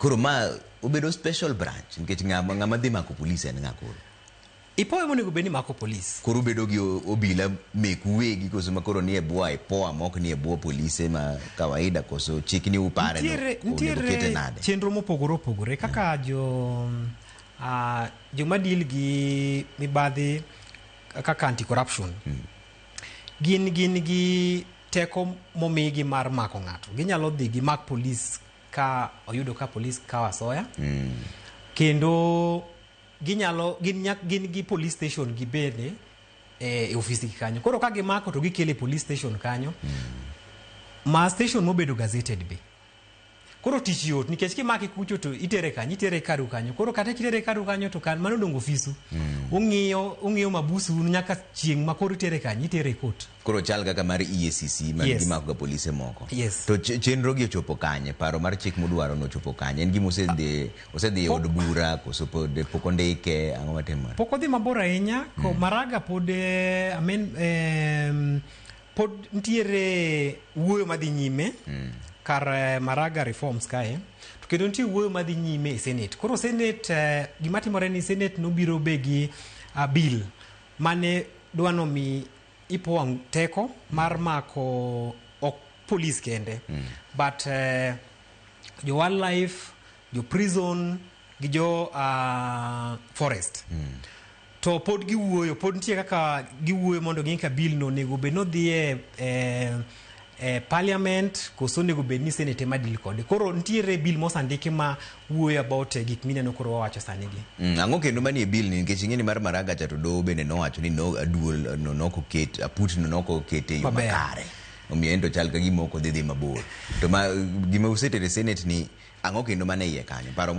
Koro ma obedo special branch nikech ng'ama dhi mako police en ng'akoro. Ipoa monego bed ni mako police. Koro bedo gi obila meku wegi koso makoro ni e bwo ipoa mok ni e bwo police ma kawaida koso chik ni upare no. Ntiere chenro mopogore kaka joma deal gi mibadhi kaka anti corruption. Gin gi teko momigi mar mako ng'ato. Ginyalo dhi gi mak police ka oyudo ka police kawa soya. Kendo gin gi police station gi bende e ofisi kanyo. Koro ka gimako to gikele police station kanyo. Ma station mobedo gazetted be. Koro tich yot nikech kimaki kucho to itere karu kanyo. Koro kata kitere karu kanyo to kan mano dongo ofisu. Ung'iyo mabusu nyaka chieng' ma koro itere kanyo itere court. Koro chal kaka mar EACC man gimako ga polise moko. Yes. To chenro gi ochopo kanye, paro mar chik modwaro no chopo kanye. En gima osedhi od bura koso pok ondike ang'o matimore. Pok odhi mabor ahinya ko Maraga pod pod ntiere wuoyo madhi nyime kar Maraga reforms kae. To kendo nitie wuoyo madhi nyime e Senate. Koro Senate gima timore ni Senate nobiro be gi bill mane dwano mi ipoa teko mar mako ok police kende but jo wildlife, jo prison gi jo forest. To pod giwuoyo, pod nitie kaka giwuoyo mondo gin ka bill no nego be no dhie parliament koso nego bed ni Senate ma deal kode. Koro ntiere bill mosandiki ma wuoyo about gik mineno koro wawacho sani gi. Ang'o kendo manie bill ni nikech ing'eni mar Maraga cha to doho bende nowacho ni duol noko ket aput noko kete yo makare. Omiyo ento chal ka gima ok odhi mabor. To gima usetere Senate ni ang'o kendo mane iye kanyo? Paro